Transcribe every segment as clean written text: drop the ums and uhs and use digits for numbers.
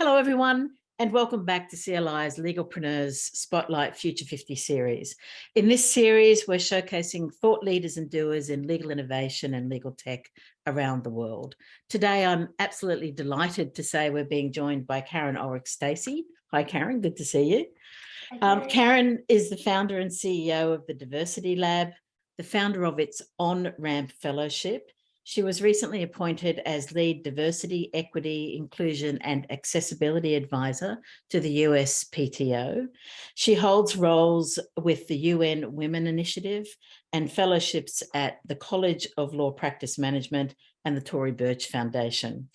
Hello, everyone, and welcome back to CLI's Legalpreneurs Spotlight Future 50 series. In this series, we're showcasing thought leaders and doers in legal innovation and legal tech around the world. Today, I'm absolutely delighted to say we're being joined by Caren Ulrich-Stacey. Hi, Caren, good to see you. Caren is the founder and CEO of the Diversity Lab, the founder of its On-Ramp Fellowship. She was recently appointed as lead diversity, equity, inclusion and accessibility advisor to the USPTO. She holds roles with the UN Women Initiative and fellowships at the College of Law Practice Management and the Tory Burch Foundation.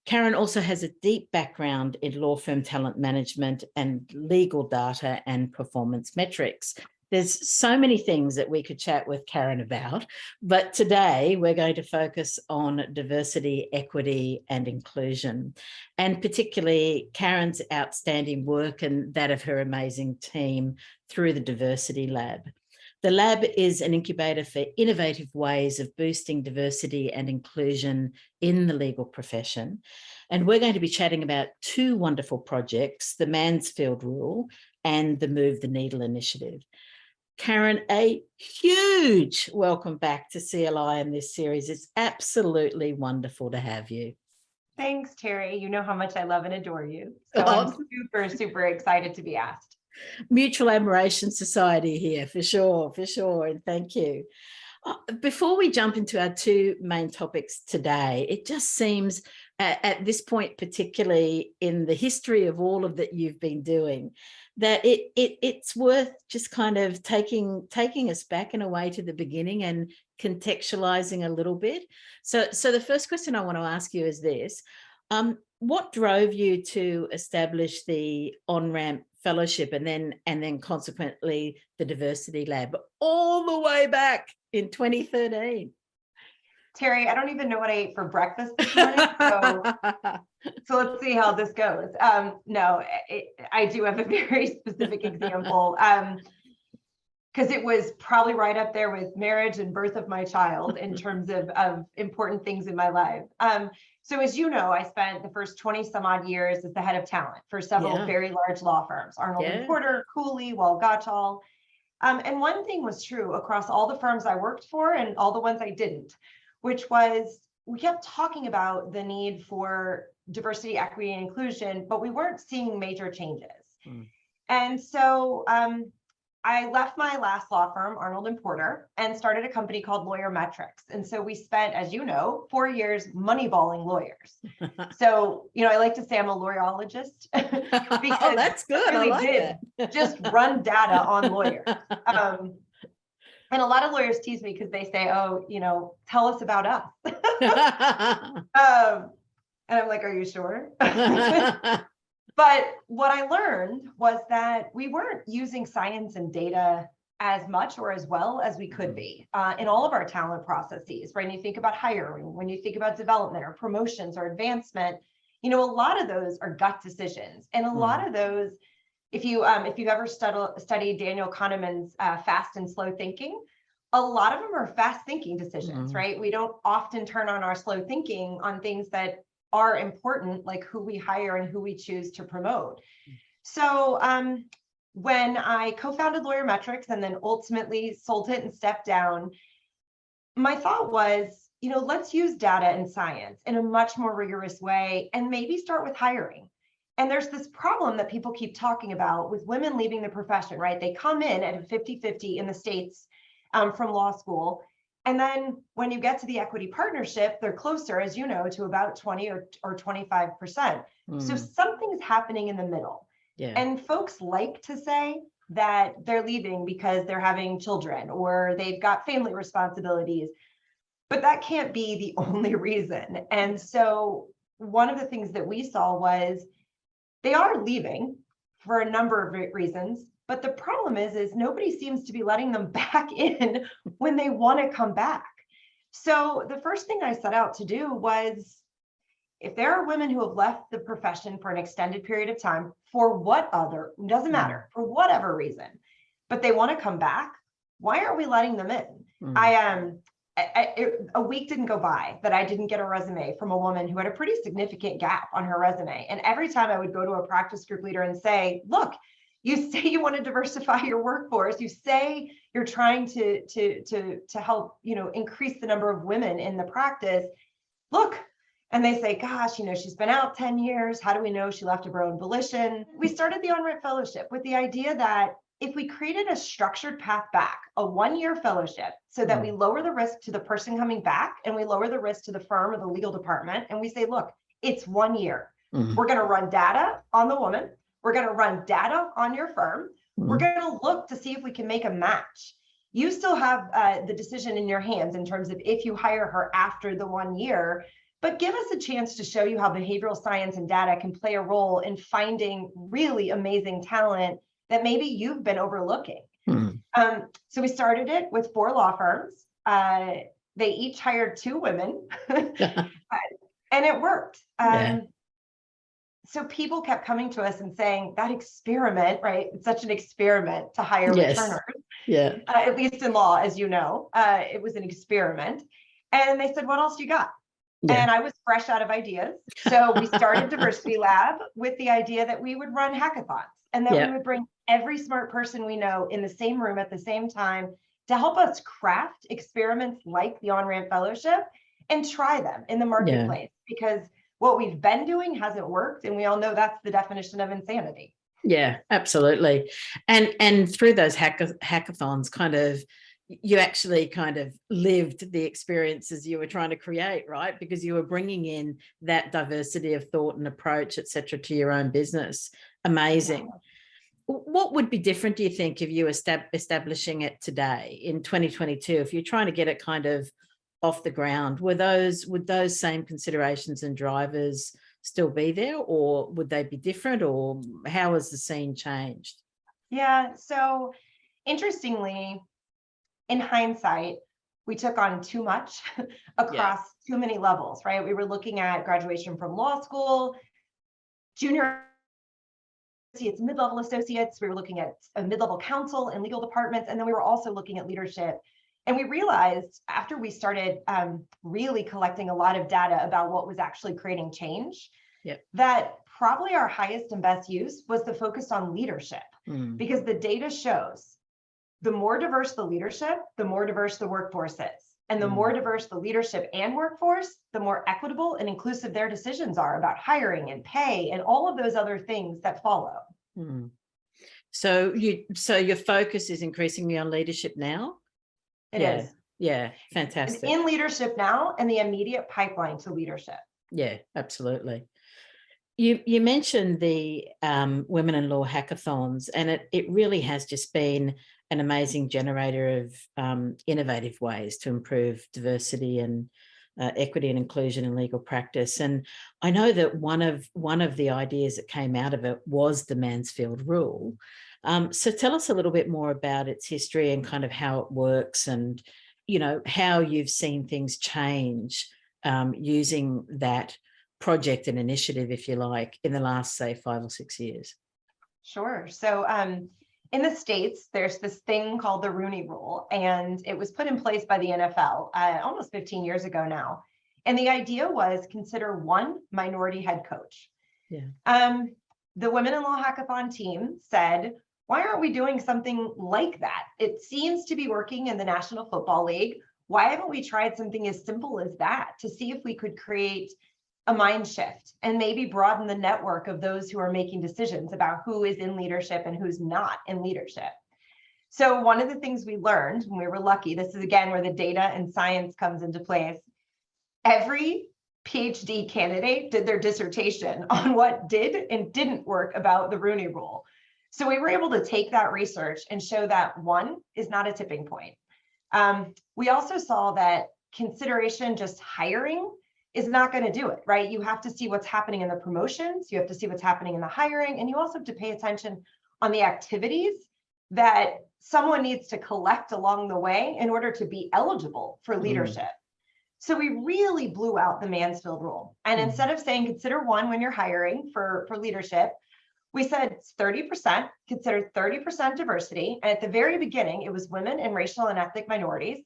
Caren also has a deep background in law firm talent management and legal data and performance metrics. There's so many things that we could chat with Caren about, but today we're going to focus on diversity, equity, and inclusion, and particularly Caren's outstanding work and that of her amazing team through the Diversity Lab. The lab is an incubator for innovative ways of boosting diversity and inclusion in the legal profession. And we're going to be chatting about two wonderful projects, the Mansfield Rule and the Move the Needle Initiative. Caren, a huge welcome back to CLI in this series. It's absolutely wonderful to have you. Thanks, Terry. You know how much I love and adore you. So I'm super, super excited to be asked. Mutual Admiration Society here, for sure, and thank you. Before we jump into our two main topics today, it just seems at this point, particularly in the history of all of that you've been doing, that it's worth just kind of taking us back in a way to the beginning and contextualizing a little bit. So the first question I want to ask you is this: what drove you to establish the On-Ramp Fellowship and then consequently the Diversity Lab all the way back in 2013? Terry, I don't even know what I ate for breakfast this morning, so let's see how this goes. No, I do have a very specific example, because it was probably right up there with marriage and birth of my child in terms of important things in my life. So as you know, I spent the first 20 some odd years as the head of talent for several very large law firms, Arnold and Porter, Cooley, Wall-Gotshal. And one thing was true across all the firms I worked for and all the ones I didn't, which was we kept talking about the need for diversity, equity, and inclusion, but we weren't seeing major changes. And so I left my last law firm, Arnold and Porter, and started a company called Lawyer Metrics. And so we spent, as you know, 4 years moneyballing lawyers. So, I like to say I'm a lawyerologist because that's good. I really like did just run data on lawyers. And a lot of lawyers tease me because they say, oh, tell us about us. And I'm like, are you sure? But what I learned was that we weren't using science and data as much or as well as we could be in all of our talent processes, right? And you think about hiring, when you think about development or promotions or advancement, a lot of those are gut decisions. And a lot of those, if you've ever studied Daniel Kahneman's fast and slow thinking, a lot of them are fast thinking decisions, right? We don't often turn on our slow thinking on things that are important, like who we hire and who we choose to promote. So when I co-founded Lawyer Metrics and then ultimately sold it and stepped down, my thought was, let's use data and science in a much more rigorous way and maybe start with hiring. And there's this problem that people keep talking about with women leaving the profession, right? They come in at a 50-50 in the States from law school. And then when you get to the equity partnership, they're closer, as you know, to about 20 or 25%. So something's happening in the middle. And folks like to say that they're leaving because they're having children or they've got family responsibilities, but that can't be the only reason. And so one of the things that we saw was they are leaving for a number of reasons. But the problem is nobody seems to be letting them back in when they want to come back. So the first thing I set out to do was, if there are women who have left the profession for an extended period of time, doesn't matter, for whatever reason, but they want to come back, why aren't we letting them in? a week didn't go by that I didn't get a resume from a woman who had a pretty significant gap on her resume. And every time I would go to a practice group leader and say, look, you say you want to diversify your workforce, you say you're trying to help, increase the number of women in the practice. Look, and they say, gosh, she's been out 10 years. How do we know she left of her own volition? We started the On-Ramp Fellowship with the idea that if we created a structured path back, a 1-year fellowship, so that we lower the risk to the person coming back and we lower the risk to the firm or the legal department, and we say, look, it's 1 year. We're going to run data on the woman. We're going to run data on your firm. We're going to look to see if we can make a match. You still have the decision in your hands in terms of if you hire her after the 1 year, but give us a chance to show you how behavioral science and data can play a role in finding really amazing talent that maybe you've been overlooking. So we started it with 4 law firms. They each hired 2 women and it worked. So people kept coming to us and saying that experiment, right? It's such an experiment to hire returners. At least in law, as you know, it was an experiment. And they said, what else you got? And I was fresh out of ideas. So we started Diversity Lab with the idea that we would run hackathons and that we would bring every smart person we know in the same room at the same time to help us craft experiments like the On-Ramp Fellowship and try them in the marketplace, because what we've been doing hasn't worked. And we all know that's the definition of insanity. Yeah, absolutely. And through those hackathons, kind of, you actually kind of lived the experiences you were trying to create, right? Because you were bringing in that diversity of thought and approach, et cetera, to your own business. Amazing. What would be different, do you think, if you were establishing it today in 2022, if you're trying to get it kind of off the ground? Would those same considerations and drivers still be there, or would they be different, or how has the scene changed? Yeah, so interestingly, in hindsight, we took on too much across too many levels, right? We were looking at graduation from law school, junior associates, mid-level associates. We were looking at a mid-level counsel and legal departments. And then we were also looking at leadership. And we realized after we started really collecting a lot of data about what was actually creating change, that probably our highest and best use was to focus on leadership, because the data shows the more diverse the leadership, the more diverse the workforce is. And the more diverse the leadership and workforce, the more equitable and inclusive their decisions are about hiring and pay and all of those other things that follow. So your focus is increasingly on leadership now? It is. Yeah, fantastic. It's in leadership now and the immediate pipeline to leadership. Yeah, absolutely. You mentioned the Women in Law hackathons, and it really has just been an amazing generator of innovative ways to improve diversity and equity and inclusion in legal practice. And I know that one of the ideas that came out of it was the Mansfield Rule. So tell us a little bit more about its history and kind of how it works, and how you've seen things change using that project and initiative, if you like, in the last, say, 5 or 6 years. Sure. So in the States, there's this thing called the Rooney Rule, and it was put in place by the NFL almost 15 years ago now. And the idea was consider one minority head coach. The Women in Law Hackathon team said, why aren't we doing something like that? It seems to be working in the National Football League. Why haven't we tried something as simple as that to see if we could create a mind shift and maybe broaden the network of those who are making decisions about who is in leadership and who's not in leadership? So one of the things we learned when we were lucky, this is again where the data and science comes into place. Every PhD candidate did their dissertation on what did and didn't work about the Rooney Rule. So we were able to take that research and show that one is not a tipping point. We also saw that consideration just hiring is not going to do it, right? You have to see what's happening in the promotions, you have to see what's happening in the hiring, and you also have to pay attention on the activities that someone needs to collect along the way in order to be eligible for leadership. So we really blew out the Mansfield Rule. And instead of saying consider one when you're hiring for leadership, we said 30%, consider 30% diversity. And at the very beginning, it was women and racial and ethnic minorities.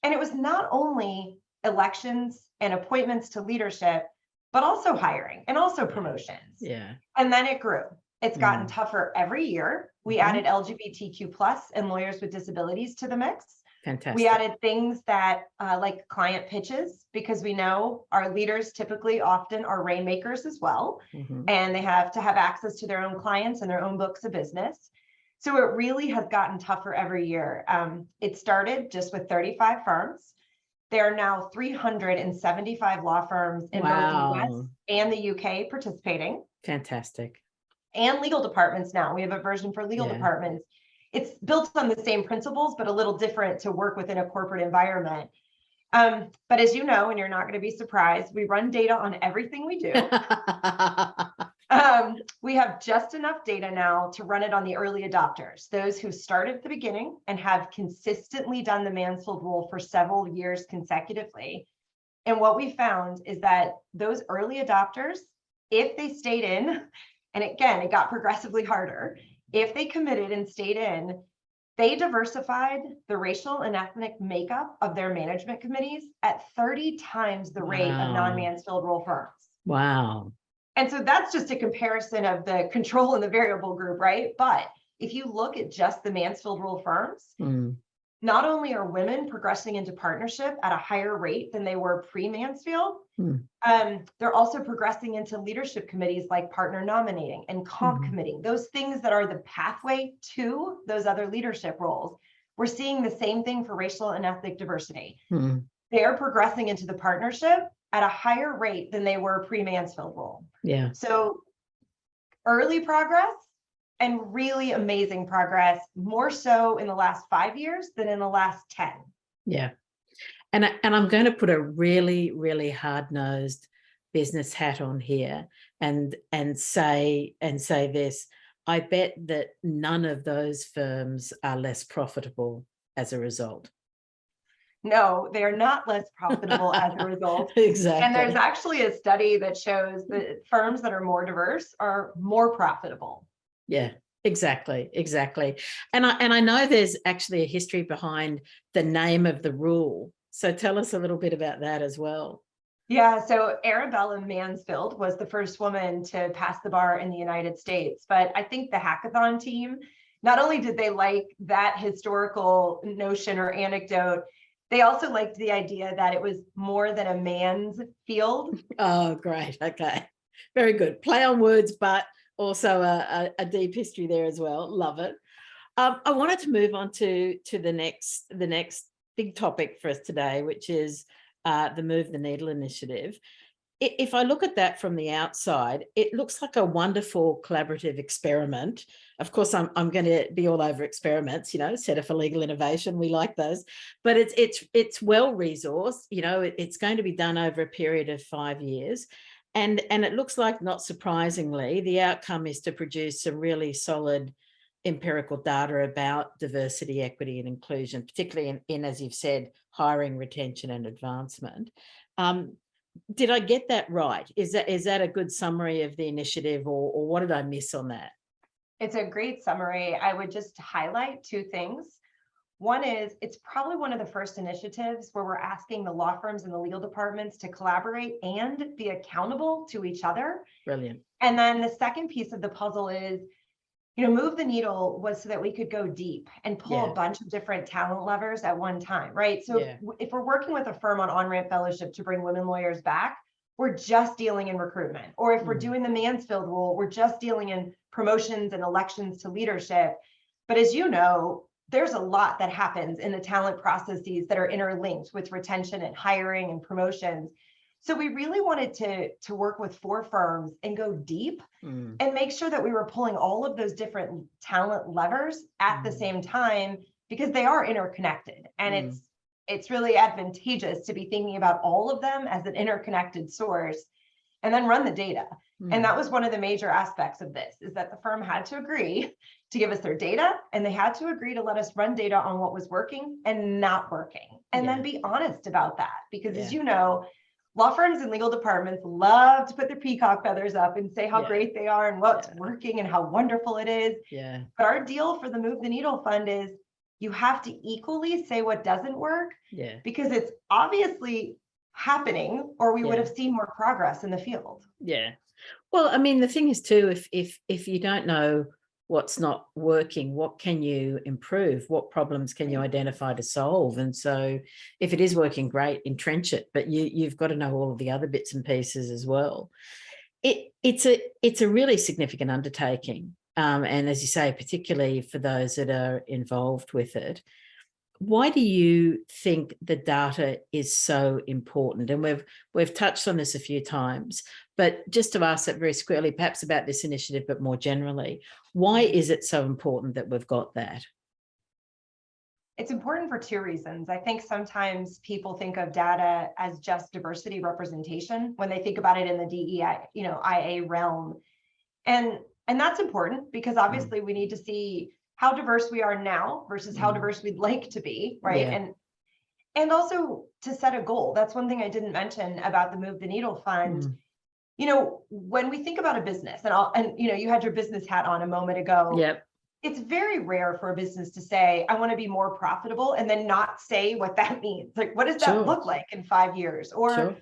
And it was not only elections and appointments to leadership, but also hiring and also promotions. Yeah. And then it grew. It's gotten tougher every year. We added LGBTQ plus and lawyers with disabilities to the mix. Fantastic. We added things that like client pitches, because we know our leaders typically often are rainmakers as well. And they have to have access to their own clients and their own books of business. So it really has gotten tougher every year. It started just with 35 firms. There are now 375 law firms in both the US and the UK participating. Fantastic. And legal departments now. We have a version for legal departments. It's built on the same principles, but a little different to work within a corporate environment. But as you know, and you're not going to be surprised, we run data on everything we do. We have just enough data now to run it on the early adopters, those who started at the beginning and have consistently done the Mansfield rule for several years consecutively. And what we found is that those early adopters, if they stayed in, and again, it got progressively harder, if they committed and stayed in, they diversified the racial and ethnic makeup of their management committees at 30 times the rate of non-Mansfield rule firms. Wow. And so that's just a comparison of the control and the variable group, right? But if you look at just the Mansfield rule firms, not only are women progressing into partnership at a higher rate than they were pre-Mansfield, they're also progressing into leadership committees like partner nominating and comp committee, those things that are the pathway to those other leadership roles. We're seeing the same thing for racial and ethnic diversity. They're progressing into the partnership at a higher rate than they were pre-Mansfield rule. Yeah. So early progress and really amazing progress, more so in the last 5 years than in the last 10. Yeah. And I'm going to put a really, really hard-nosed business hat on here and say this. I bet that none of those firms are less profitable as a result. No, they're not less profitable as a result. Exactly. And there's actually a study that shows that firms that are more diverse are more profitable. Yeah, exactly. And I know there's actually a history behind the name of the rule. So tell us a little bit about that as well. Yeah, so Arabella Mansfield was the first woman to pass the bar in the United States. But I think the hackathon team, not only did they like that historical notion or anecdote, they also liked the idea that it was more than a man's field. Oh, great. Okay. Very good. Play on words, but also a deep history there as well. Love it. I wanted to move on to the next big topic for us today, which is the Move the Needle initiative. If I look at that from the outside, it looks like a wonderful collaborative experiment. Of course, I'm going to be all over experiments, Center for Legal Innovation. We like those, but it's well resourced. It's going to be done over a period of 5 years. And it looks like, not surprisingly, the outcome is to produce some really solid empirical data about diversity, equity, and inclusion, particularly in as you've said, hiring, retention, and advancement. Did I get that right? Is that a good summary of the initiative, or what did I miss on that? It's a great summary. I would just highlight 2 things. One is, it's probably one of the first initiatives where we're asking the law firms and the legal departments to collaborate and be accountable to each other. Brilliant. And then the second piece of the puzzle is, Move the Needle was so that we could go deep and pull a bunch of different talent levers at one time, right? So if we're working with a firm on on-ramp fellowship to bring women lawyers back, we're just dealing in recruitment. Or if we're doing the Mansfield rule, we're just dealing in promotions and elections to leadership. But as you know, there's a lot that happens in the talent processes that are interlinked with retention and hiring and promotions. So we really wanted to work with 4 firms and go deep and make sure that we were pulling all of those different talent levers at the same time, because they are interconnected. And it's really advantageous to be thinking about all of them as an interconnected source and then run the data. And that was one of the major aspects of this, is that the firm had to agree to give us their data, and they had to agree to let us run data on what was working and not working, and then be honest about that. Because as you know, law firms and legal departments love to put their peacock feathers up and say how great they are and what's working and how wonderful it is. But our deal for the Move the Needle Fund is, you have to equally say what doesn't work, Yeah. because it's obviously happening, or we would Yeah. have seen more progress in the field. Yeah. Well, I mean, the thing is too, if you don't know what's not working, what can you improve? What problems can you identify to solve? And so if it is working, great, entrench it, but you've got to know all of the other bits and pieces as well. It's a really significant undertaking. And as you say, particularly for those that are involved with it. Why do you think the data is so important? And we've touched on this a few times, but just to ask that very squarely, perhaps about this initiative, but more generally, why is it so important that we've got that? It's important for two reasons. I think sometimes people think of data as just diversity representation when they think about it in the DEI, IA realm. And that's important because obviously we need to see how diverse we are now versus how diverse we'd like to be, right? Yeah. And also to set a goal. That's one thing I didn't mention about the Move the Needle Fund. When we think about a business, and you had your business hat on a moment ago. Yep. It's very rare for a business to say, I want to be more profitable, and then not say what that means. Like, what does that look like in 5 years? Or,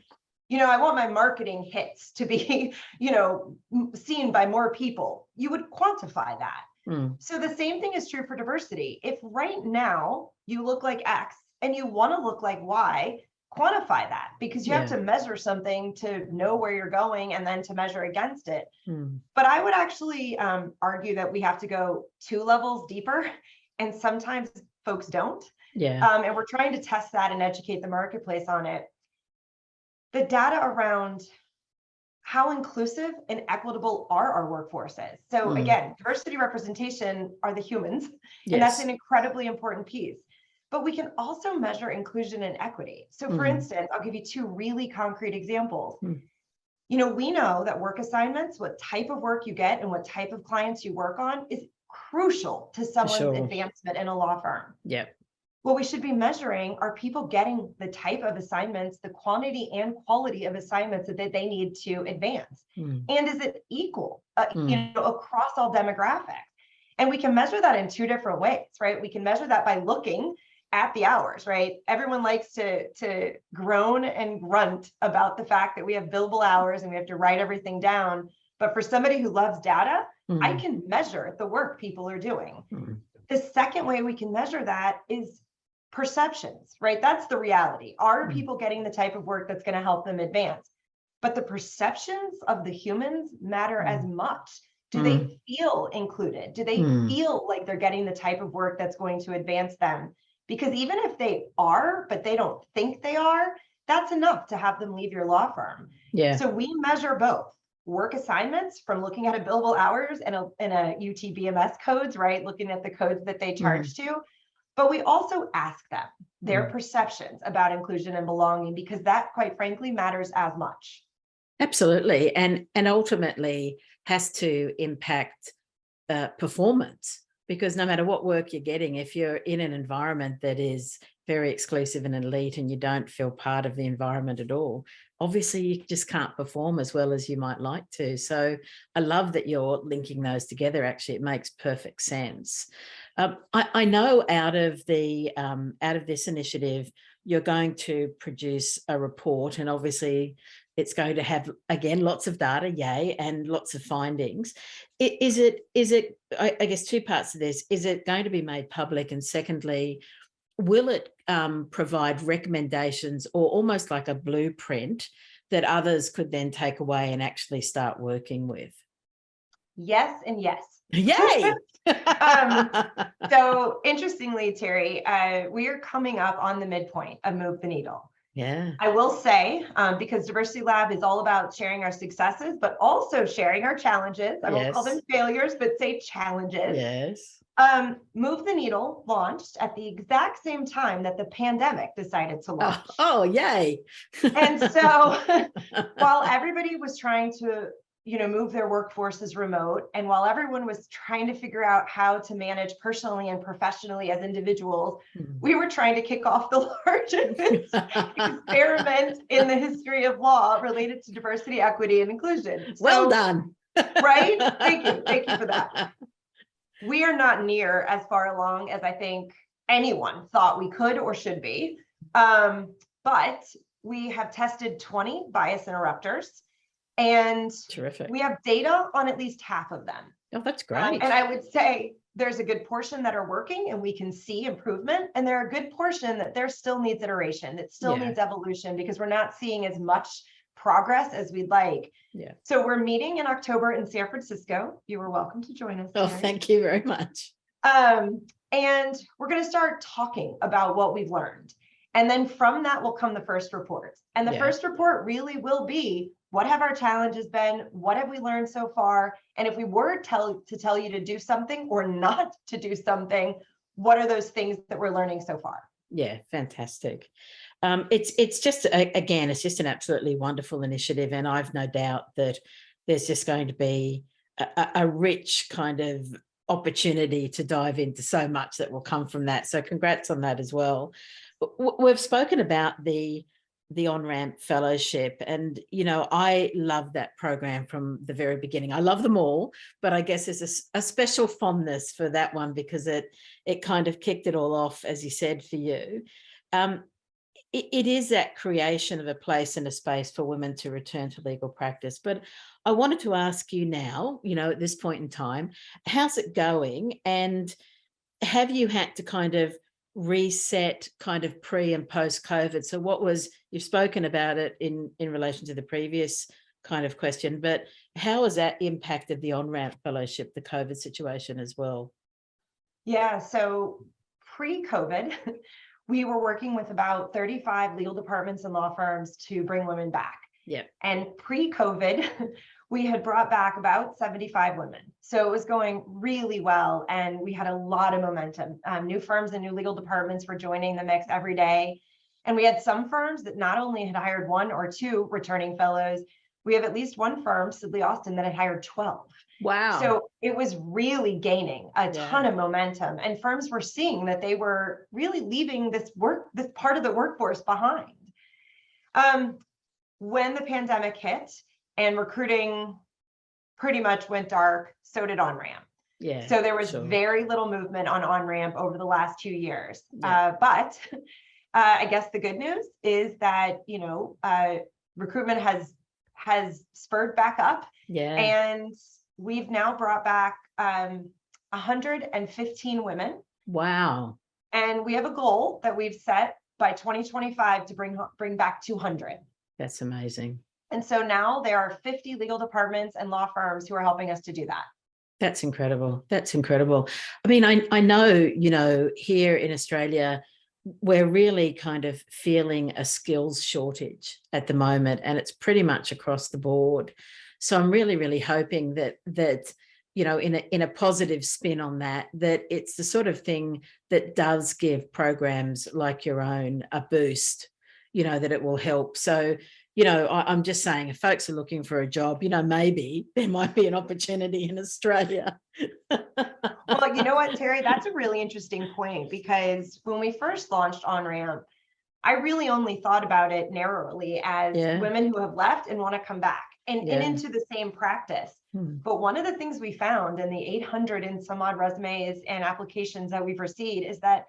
I want my marketing hits to be, seen by more people. You would quantify that. So the same thing is true for diversity. If right now you look like X and you want to look like Y, quantify that, because you have to measure something to know where you're going and then to measure against it. But I would actually argue that we have to go 2 levels deeper, and sometimes folks don't. And we're trying to test that and educate the marketplace on it. The data around how inclusive and equitable are our workforces. So again, diversity representation are the humans, and that's an incredibly important piece. But we can also measure inclusion and equity. So for instance, I'll give you 2 really concrete examples. We know that work assignments, what type of work you get and what type of clients you work on, is crucial to someone's advancement in a law firm. What we should be measuring are people getting the type of assignments, the quantity and quality of assignments that they need to advance. And is it equal, across all demographics? And we can measure that in 2 different ways, right? We can measure that by looking at the hours, right? Everyone likes to groan and grunt about the fact that we have billable hours and we have to write everything down. But for somebody who loves data, I can measure the work people are doing. The second way we can measure that is perceptions, right? That's the reality. Are people getting the type of work that's going to help them advance? But the perceptions of the humans matter as much. Do they feel included? Do they feel like they're getting the type of work that's going to advance them? Because even if they are, but they don't think they are, that's enough to have them leave your law firm. So we measure both work assignments from looking at a billable hours and a UTBMS codes, right? Looking at the codes that they charge to. But we also ask them their perceptions about inclusion and belonging, because that, quite frankly, matters as much. Absolutely. And ultimately has to impact performance, because no matter what work you're getting, if you're in an environment that is very exclusive and elite and you don't feel part of the environment at all, obviously you just can't perform as well as you might like to. So I love that you're linking those together. Actually, it makes perfect sense. I know out of this initiative, you're going to produce a report, and obviously it's going to have, again, lots of data, yay, and lots of findings. Is it, I guess, 2 parts to this. Is it going to be made public? And secondly, will it provide recommendations or almost like a blueprint that others could then take away and actually start working with? Yes and yes. Yay! So interestingly, Terry, we are coming up on the midpoint of Move the Needle. I will say, because Diversity Lab is all about sharing our successes, but also sharing our challenges. I won't call them failures, but say challenges. Move the Needle launched at the exact same time that the pandemic decided to launch. Oh, yay. And so while everybody was trying to move their workforces remote, and while everyone was trying to figure out how to manage personally and professionally as individuals, we were trying to kick off the largest experiment in the history of law related to diversity, equity, and inclusion. Well done. Right? Thank you for that. We are not near as far along as I think anyone thought we could or should be. But we have tested 20 bias interrupters, and Terrific. we have data on at least half of them. Oh, that's great. And I would say there's a good portion that are working and we can see improvement. And there are a good portion that there still needs iteration, that still needs evolution, because we're not seeing as much progress as we'd like. Yeah. So we're meeting in October in San Francisco. You are welcome to join us. Oh, Caren. thank you very much. And we're going to start talking about what we've learned. And then from that will come the first reports. And the first report really will be, what have our challenges been? What have we learned so far? And if we were to tell you to do something or not to do something, what are those things that we're learning so far? Yeah, fantastic. It's just, again, it's just an absolutely wonderful initiative. And I've no doubt that there's just going to be a rich kind of opportunity to dive into so much that will come from that. So congrats on that as well. We've spoken about the on-ramp fellowship, and I love that program from the very beginning. I love them all, but I guess there's a special fondness for that one because it kind of kicked it all off, as you said, for you. It is that creation of a place and a space for women to return to legal practice. But I wanted to ask you now, at this point in time, how's it going? And have you had to kind of reset kind of pre and post COVID? So you've spoken about it in relation to the previous kind of question, but how has that impacted the on-ramp fellowship, the COVID situation as well? Yeah, so pre-COVID, we were working with about 35 legal departments and law firms to bring women back. Yeah. And pre-COVID, we had brought back about 75 women. So it was going really well. And we had a lot of momentum. New firms and new legal departments were joining the mix every day. And we had some firms that not only had hired 1 or 2 returning fellows, we have at least one firm, Sidley Austin, that had hired 12. Wow. So it was really gaining a ton of momentum, and firms were seeing that they were really leaving this part of the workforce behind. When the pandemic hit and recruiting pretty much went dark, so did on-ramp. Yeah. So there was very little movement on on-ramp over the last 2 years. Yeah. But I guess the good news is that, recruitment has spurred back up. Yeah. And we've now brought back 115 women. Wow. And we have a goal that we've set by 2025 to bring back 200. That's amazing. And so now there are 50 legal departments and law firms who are helping us to do that. That's incredible. That's incredible. I mean, I know, here in Australia, we're really kind of feeling a skills shortage at the moment, and it's pretty much across the board. So I'm really, really hoping that in a positive spin on that it's the sort of thing that does give programs like your own a boost, that it will help. So, I'm just saying, if folks are looking for a job, maybe there might be an opportunity in Australia. Well, you know what, Terry, that's a really interesting point, because when we first launched on-ramp, I really only thought about it narrowly as women who have left and want to come back and into the same practice. But one of the things we found in the 800 and some odd resumes and applications that we've received is that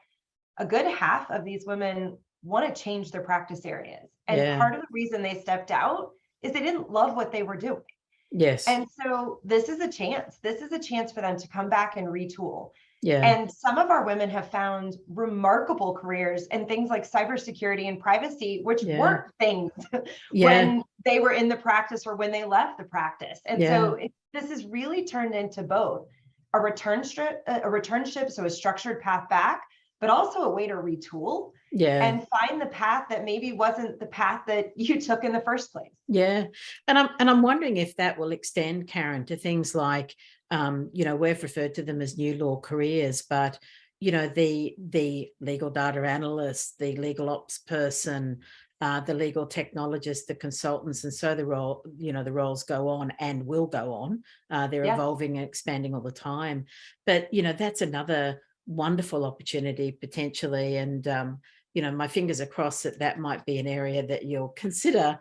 a good half of these women want to change their practice areas. And part of the reason they stepped out is they didn't love what they were doing. Yes. And so this is a chance. This is a chance for them to come back and retool. Yeah. And some of our women have found remarkable careers in things like cybersecurity and privacy, which weren't things when they were in the practice or when they left the practice. And so this has really turned into both a returnship, so a structured path back, but also a way to retool and find the path that maybe wasn't the path that you took in the first place. Yeah. And I'm wondering if that will extend, Caren, to things like, we've referred to them as new law careers, but, the legal data analyst, the legal ops person, the legal technologist, the consultants. And so the roles go on and will go on. They're evolving and expanding all the time. But, that's another wonderful opportunity potentially. And, my fingers are crossed that might be an area that you'll consider,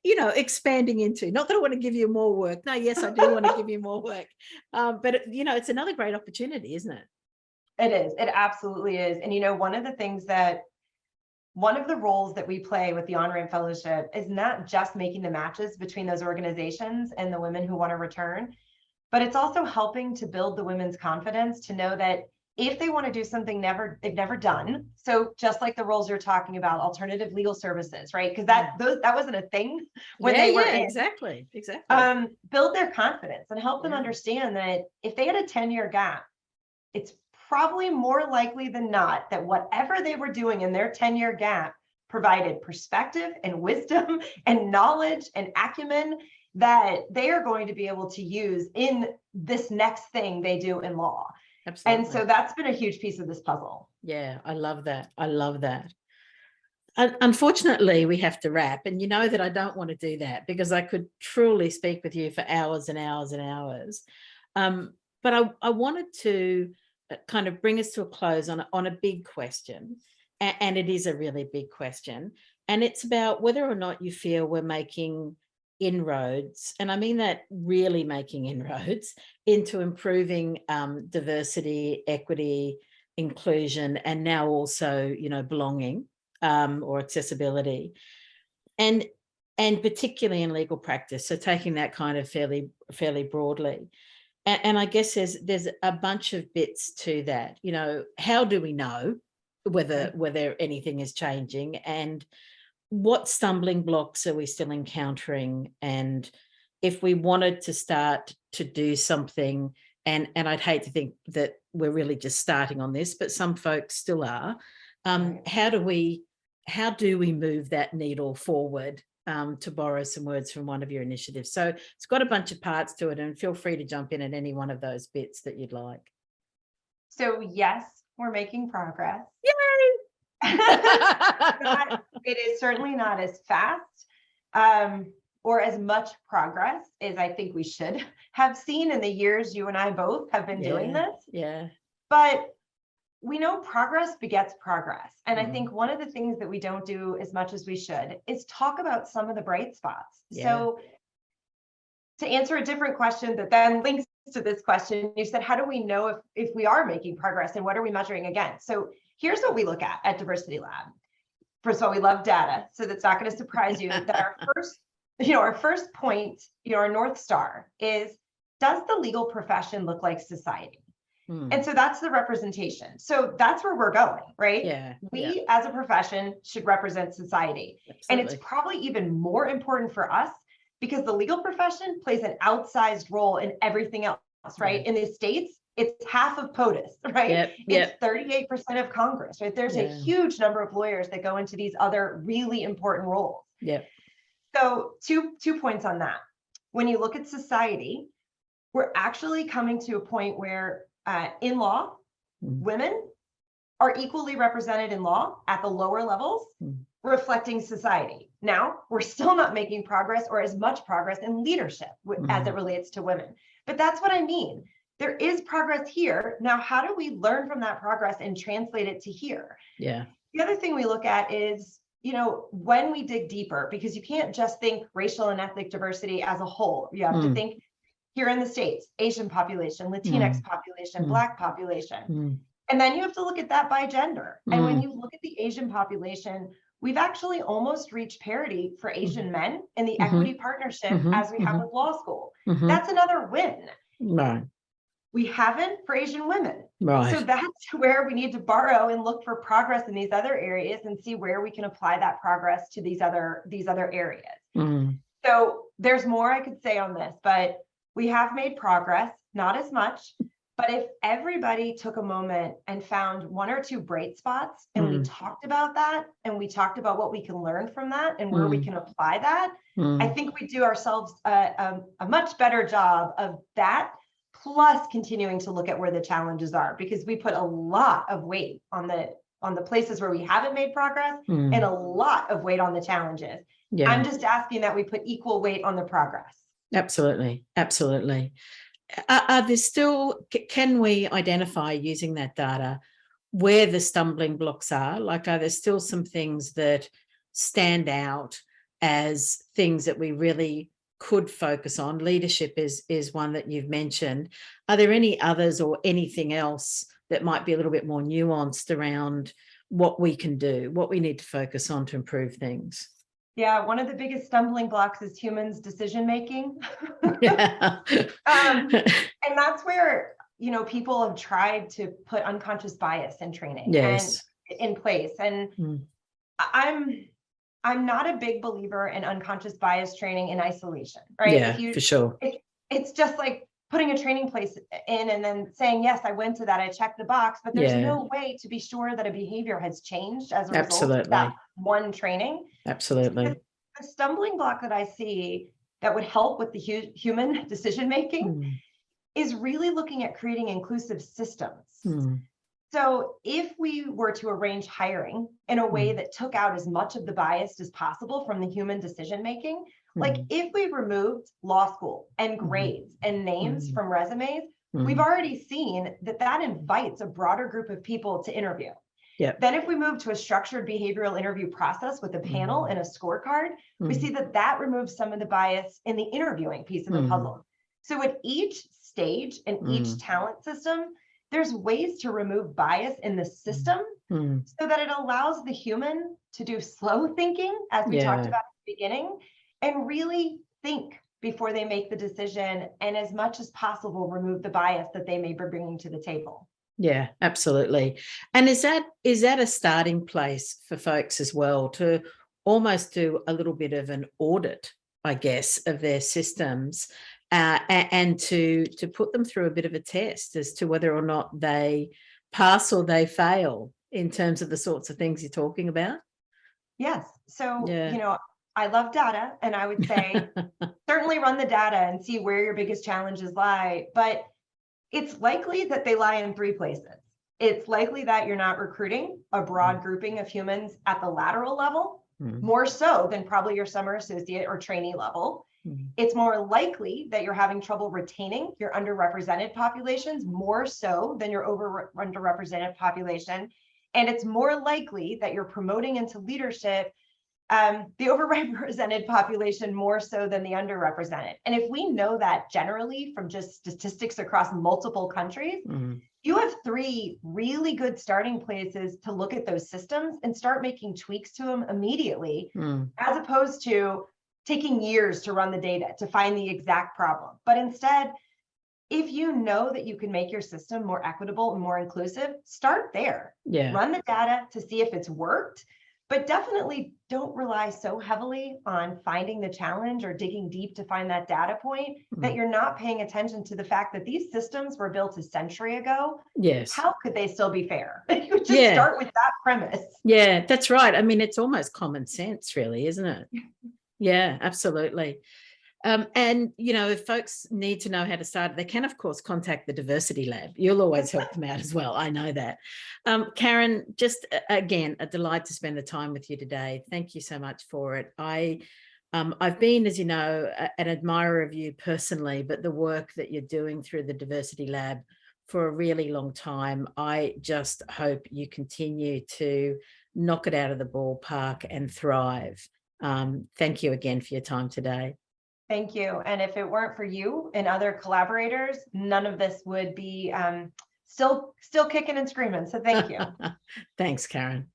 expanding into. Not that I want to give you more work. No, yes, I do want to give you more work. But, it's another great opportunity, isn't it? It is. It absolutely is. And, you know, one of the roles that we play with the On-Ramp Fellowship is not just making the matches between those organizations and the women who want to return, but it's also helping to build the women's confidence to know that if they want to do something they've never done, so just like the roles you're talking about, alternative legal services, right? Because that wasn't a thing when they were in. Exactly. Build their confidence and help them understand that if they had a 10-year gap, it's probably more likely than not that whatever they were doing in their 10-year gap provided perspective and wisdom and knowledge and acumen that they are going to be able to use in this next thing they do in law. Absolutely. And so that's been a huge piece of this puzzle. Yeah, I love that. I love that. Unfortunately, we have to wrap, and you know that I don't want to do that because I could truly speak with you for hours and hours and hours. But I wanted to kind of bring us to a close on a big question, and it is a really big question, and it's about whether or not you feel we're making inroads, and I mean that really making inroads into improving diversity, equity, inclusion, and now also, you know, belonging or accessibility, and particularly in legal practice. So taking that kind of fairly broadly. And I guess there's a bunch of bits to that. You know, how do we know whether anything is changing, and what stumbling blocks are we still encountering? And if we wanted to start to do something, and I'd hate to think that we're really just starting on this, but some folks still are. How do we move that needle forward? To borrow some words from one of your initiatives. So it's got a bunch of parts to it, and feel free to jump in at any one of those bits that you'd like. So yes, we're making progress. Yay! It is certainly not as fast or as much progress as I think we should have seen in the years you and I both have been doing this. Yeah. But we know progress begets progress. And I think one of the things that we don't do as much as we should is talk about some of the bright spots. So to answer a different question that then links to this question, you said, how do we know if we are making progress and what are we measuring against? So here's what we look at Diversity Lab. First of all, we love data. So that's not going to surprise you that our first point, our North Star is, does the legal profession look like society? And so that's the representation. So that's where we're going, right? Yeah. We as a profession should represent society. Absolutely. And it's probably even more important for us because the legal profession plays an outsized role in everything else, right? In the States, it's half of POTUS, right? It's 38% of Congress, right? There's a huge number of lawyers that go into these other really important roles. So two points on that. When you look at society, we're actually coming to a point where in law, women are equally represented in law at the lower levels, reflecting society. Now, we're still not making progress or as much progress in leadership as it relates to women. But that's what I mean. There is progress here. Now, how do we learn from that progress and translate it to here? The other thing we look at is, when we dig deeper, because you can't just think racial and ethnic diversity as a whole. You have to think here in the States, Asian population, Latinx population, Black population. And then you have to look at that by gender. And when you look at the Asian population, we've actually almost reached parity for Asian men in the equity partnership as we have with law school. That's another win. We haven't for Asian women. So that's where we need to borrow and look for progress in these other areas and see where we can apply that progress to these other areas. So there's more I could say on this, but we have made progress, not as much, but if everybody took a moment and found one or two bright spots and we talked about that and we talked about what we can learn from that and where we can apply that, I think we do ourselves a much better job of that, plus continuing to look at where the challenges are, because we put a lot of weight on the places where we haven't made progress and a lot of weight on the challenges. I'm just asking that we put equal weight on the progress. Absolutely. Are there still, can we identify using that data where the stumbling blocks are? Like, are there still some things that stand out as things that we really could focus on? Leadership is one that you've mentioned. Are there any others or anything else that might be a little bit more nuanced around what we can do, what we need to focus on to improve things. Yeah, one of the biggest stumbling blocks is humans' decision making. Yeah. And that's where, people have tried to put unconscious bias in training Yes. and in place. And I'm not a big believer in unconscious bias training in isolation, right? Yeah, for sure. It's just like putting a training place in and then saying, yes, I went to that, I checked the box, but there's no way to be sure that a behavior has changed as a result of that one training. Absolutely. The stumbling block that I see that would help with the human decision making is really looking at creating inclusive systems. So if we were to arrange hiring in a way that took out as much of the bias as possible from the human decision making, like if we removed law school and grades and names from resumes, we've already seen that invites a broader group of people to interview. Yep. Then if we move to a structured behavioral interview process with a panel and a scorecard, we see that removes some of the bias in the interviewing piece of the puzzle. So at each stage and each talent system, there's ways to remove bias in the system so that it allows the human to do slow thinking, as we talked about at the beginning, and really think before they make the decision, and as much as possible, remove the bias that they may be bringing to the table. Yeah, absolutely. And is that a starting place for folks as well to almost do a little bit of an audit, I guess, of their systems and to put them through a bit of a test as to whether or not they pass or they fail in terms of the sorts of things you're talking about? Yes. So, I love data, and I would say certainly run the data and see where your biggest challenges lie, but it's likely that they lie in three places. It's likely that you're not recruiting a broad grouping of humans at the lateral level, more so than probably your summer associate or trainee level. It's more likely that you're having trouble retaining your underrepresented populations, more so than your underrepresented population. And it's more likely that you're promoting into leadership the overrepresented population more so than the underrepresented. And if we know that generally from just statistics across multiple countries, you have three really good starting places to look at those systems and start making tweaks to them immediately, as opposed to taking years to run the data to find the exact problem. But instead, if you know that you can make your system more equitable and more inclusive, start there. Run the data to see if it's worked. But definitely don't rely so heavily on finding the challenge or digging deep to find that data point that you're not paying attention to the fact that these systems were built a century ago. Yes. How could they still be fair? You just start with that premise. Yeah, that's right. I mean, it's almost common sense, really, isn't it? Yeah, absolutely. And, if folks need to know how to start, they can, of course, contact the Diversity Lab. You'll always help them out as well. I know that. Caren, just again, a delight to spend the time with you today. Thank you so much for it. I've been, as you know, an admirer of you personally, but the work that you're doing through the Diversity Lab for a really long time, I just hope you continue to knock it out of the ballpark and thrive. Thank you again for your time today. Thank you. And if it weren't for you and other collaborators, none of this would be still kicking and screaming. So thank you. Thanks, Caren.